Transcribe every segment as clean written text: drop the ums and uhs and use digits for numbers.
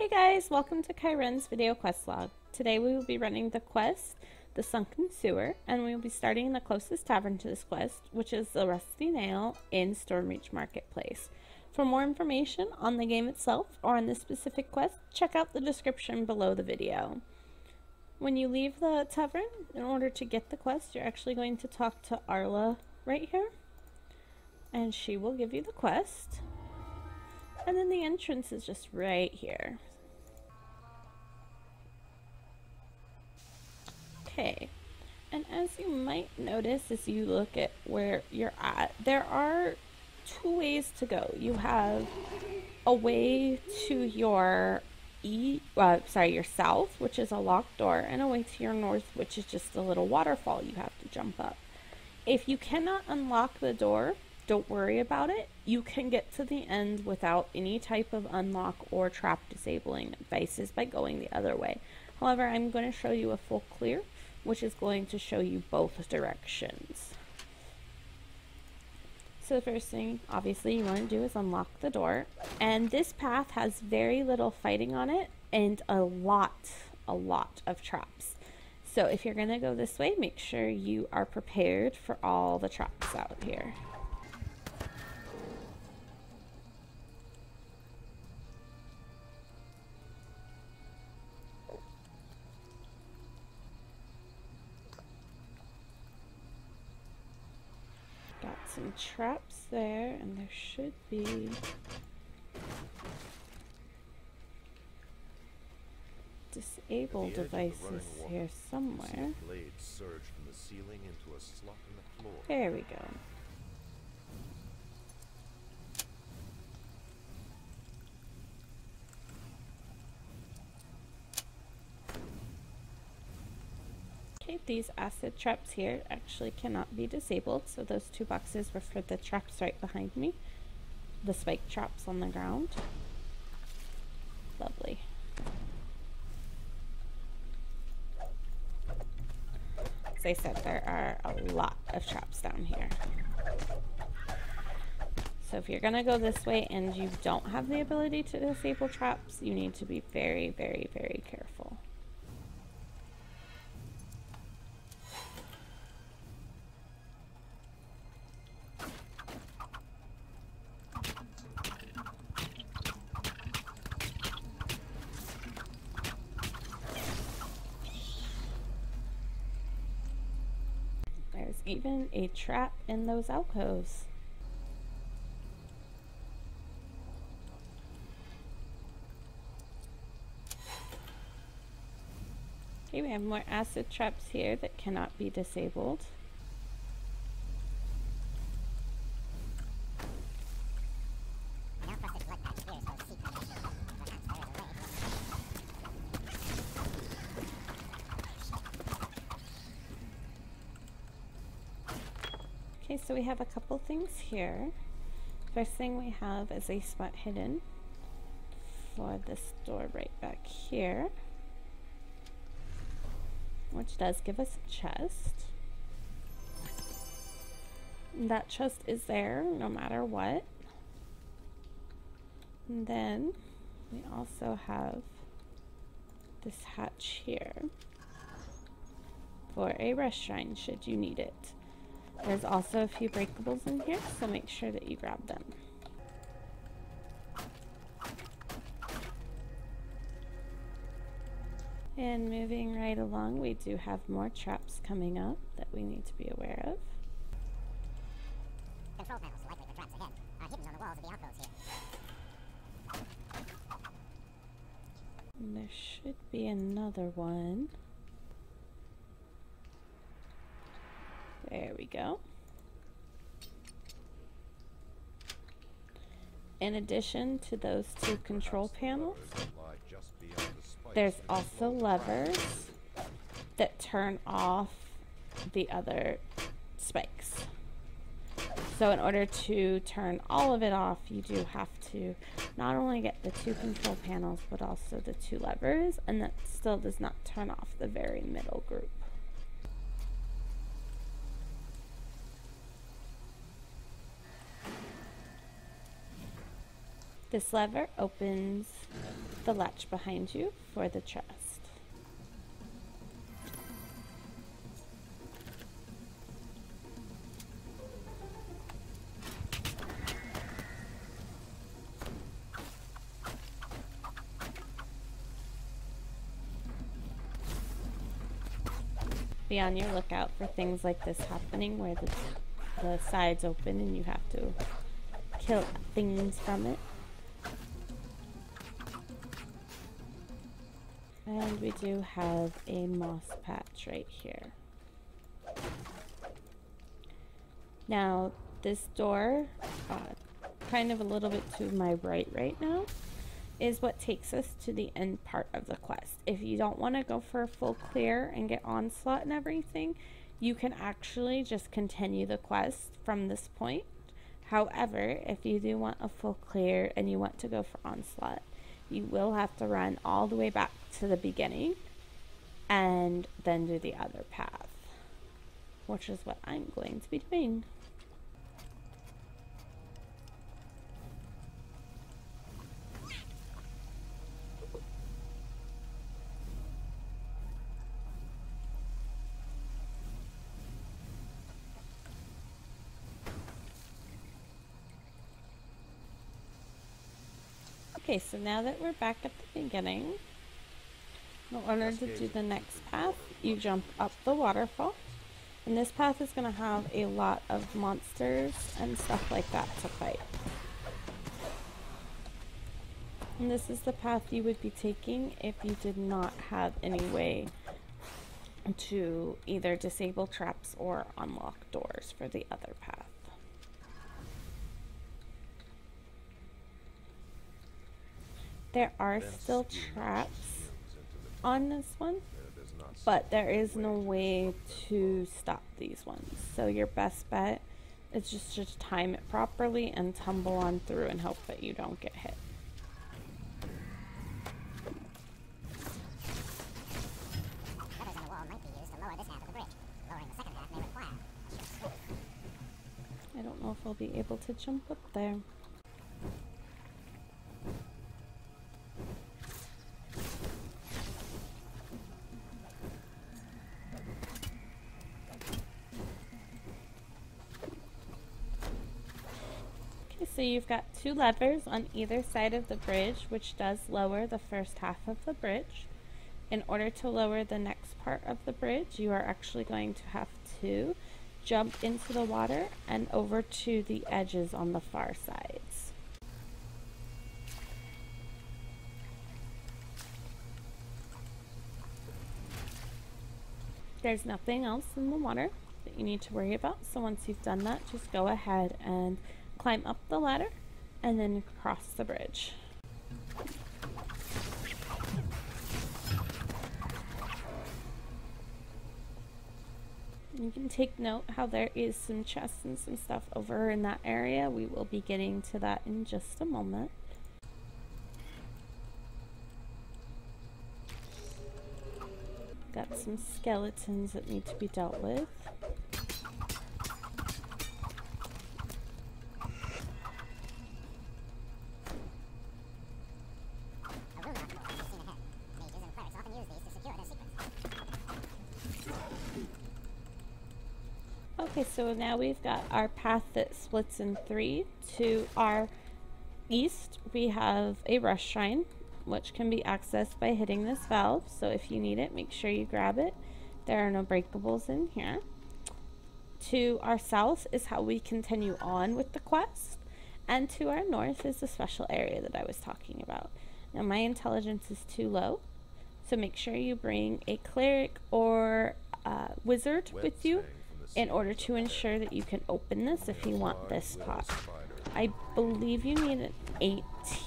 Hey guys, welcome to Cyryn's video quest log. Today we will be running the quest, the Sunken Sewer, and we will be starting in the closest tavern to this quest, which is the Rusty Nail in Stormreach Marketplace. For more information on the game itself or on this specific quest, check out the description below the video. When you leave the tavern, in order to get the quest, you're actually going to talk to Arla right here, and she will give you the quest. And then the entrance is just right here. Okay, and as you might notice as you look at where you're at, there are two ways to go. You have a way to your your south, which is a locked door, and a way to your north, which is just a little waterfall you have to jump up. If you cannot unlock the door, don't worry about it. You can get to the end without any type of unlock or trap disabling devices by going the other way. However, I'm going to show you a full clear, which is going to show you both directions. So the first thing, obviously, you want to do is unlock the door. And this path has very little fighting on it and a lot of traps. So if you're going to go this way, make sure you are prepared for all the traps out here. Got some traps there, and there should be disable devices here somewhere. There we go. Okay, these acid traps here actually cannot be disabled, so those two boxes were for the traps right behind me. The spike traps on the ground. Lovely. As I said, there are a lot of traps down here. So if you're going to go this way and you don't have the ability to disable traps, you need to be very, very, very careful. There's even a trap in those alcoves. Okay, we have more acid traps here that cannot be disabled. Okay, so we have a couple things here. First thing we have is a spot hidden for this door right back here, which does give us a chest. And that chest is there no matter what. And then we also have this hatch here for a rest shrine should you need it. There's also a few breakables in here, so make sure that you grab them. And moving right along, we do have more traps coming up that we need to be aware of. Control panels, likely for traps ahead, are hidden on the walls of the alcoves here. And there should be another one. There we go. In addition to those two control panels, there's also levers that turn off the other spikes. So in order to turn all of it off, you do have to not only get the two control panels, but also the two levers, and that still does not turn off the very middle group. This lever opens the latch behind you for the chest. Be on your lookout for things like this happening where the sides open and you have to kill things from it. And we do have a moss patch right here. Now this door, kind of a little bit to my right now, is what takes us to the end part of the quest. If you don't want to go for a full clear and get onslaught and everything, you can actually just continue the quest from this point. However, if you do want a full clear and you want to go for onslaught, you will have to run all the way back to the beginning and then do the other path, which is what I'm going to be doing. Okay, so now that we're back at the beginning, in order to do the next path, you jump up the waterfall. And this path is going to have a lot of monsters and stuff like that to fight. And this is the path you would be taking if you did not have any way to either disable traps or unlock doors for the other path. There are still traps on this one, but there is no way to stop these ones. So your best bet is just to time it properly and tumble on through and hope that you don't get hit. Levers on the wall might be used to lower this half of the bridge. Lowering the second half may require sheer strength. I don't know if I'll be able to jump up there. So you've got two levers on either side of the bridge, which does lower the first half of the bridge. In order to lower the next part of the bridge, you are actually going to have to jump into the water and over to the edges on the far sides. There's nothing else in the water that you need to worry about, so once you've done that, just go ahead and climb up the ladder and then cross the bridge. You can take note how there is some chests and some stuff over in that area. We will be getting to that in just a moment. Got some skeletons that need to be dealt with. Okay, so now we've got our path that splits in three. To our east, we have a rush shrine, which can be accessed by hitting this valve. So if you need it, make sure you grab it. There are no breakables in here. To our south is how we continue on with the quest. And to our north is the special area that I was talking about. Now my intelligence is too low, so make sure you bring a cleric or wizard with you in order to ensure that you can open this if you want this pot. I believe you need an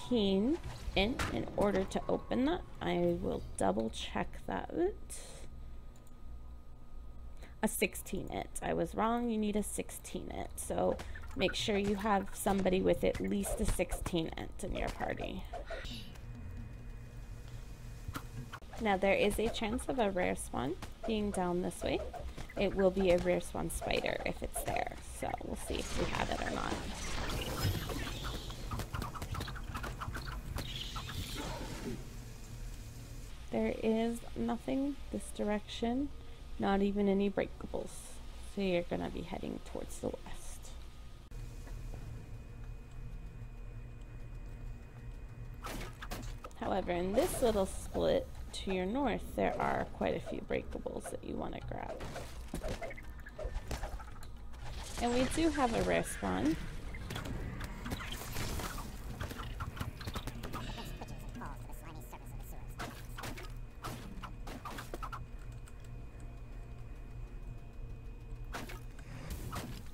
18 in order to open that. I will double check that. A 16 int. I was wrong. You need a 16 int. So make sure you have somebody with at least a 16 int in your party. Now there is a chance of a rare spawn being down this way. It will be a rare spawn spider if it's there. So we'll see if we have it or not. There is nothing this direction, not even any breakables. So you're going to be heading towards the west. However, in this little split to your north, there are quite a few breakables that you want to grab. And we do have a rare spawn.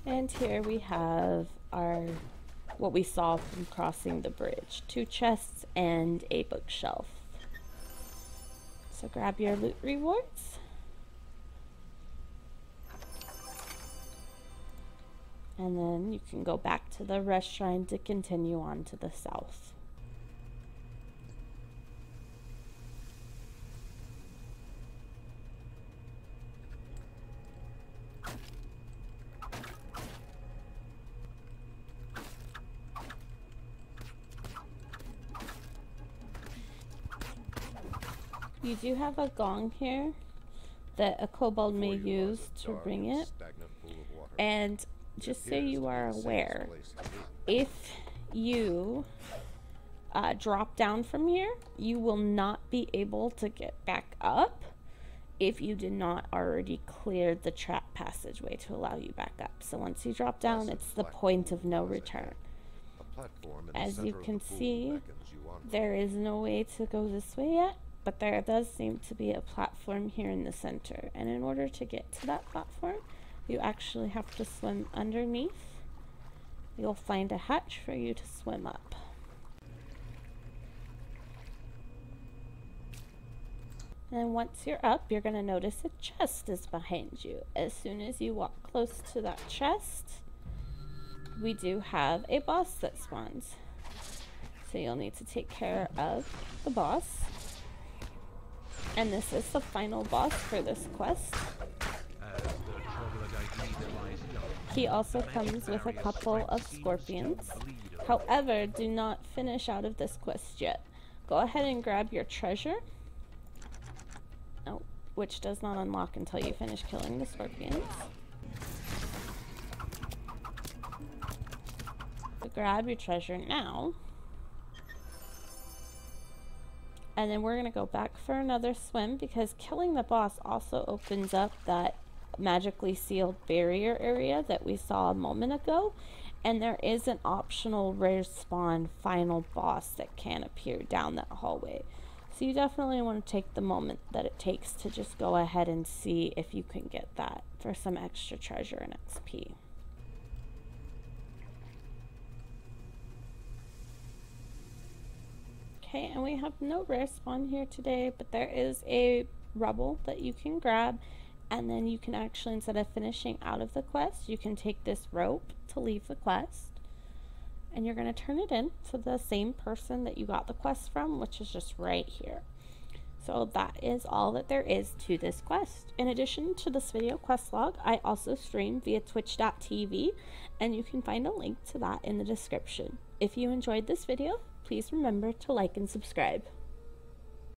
And here we have our, what we saw from crossing the bridge. 2 chests and a bookshelf. So grab your loot rewards. And then you can go back to the rest shrine to continue on to the south. You do have a gong here that a kobold may use to ring it. And just so you are aware, if you drop down from here, you will not be able to get back up if you did not already clear the trap passageway to allow you back up. So once you drop down, it's the point of no return. As you can see, there is no way to go this way yet. But there does seem to be a platform here in the center. And in order to get to that platform, you actually have to swim underneath. You'll find a hatch for you to swim up. And once you're up, you're going to notice a chest is behind you. As soon as you walk close to that chest, we do have a boss that spawns. So you'll need to take care of the boss. And this is the final boss for this quest. He also comes with a couple of scorpions. However, do not finish out of this quest yet. Go ahead and grab your treasure. Oh, which does not unlock until you finish killing the scorpions. So grab your treasure now. And then we're going to go back for another swim because killing the boss also opens up that magically sealed barrier area that we saw a moment ago. And there is an optional rare spawn final boss that can appear down that hallway. So you definitely want to take the moment that it takes to just go ahead and see if you can get that for some extra treasure and XP. Okay, and we have no rare spawn here today, but there is a rubble that you can grab, and then you can actually, instead of finishing out of the quest, you can take this rope to leave the quest, and you're going to turn it in to the same person that you got the quest from, which is just right here. So that is all that there is to this quest. In addition to this video quest log, I also stream via twitch.tv, and you can find a link to that in the description. If you enjoyed this video, please remember to like and subscribe.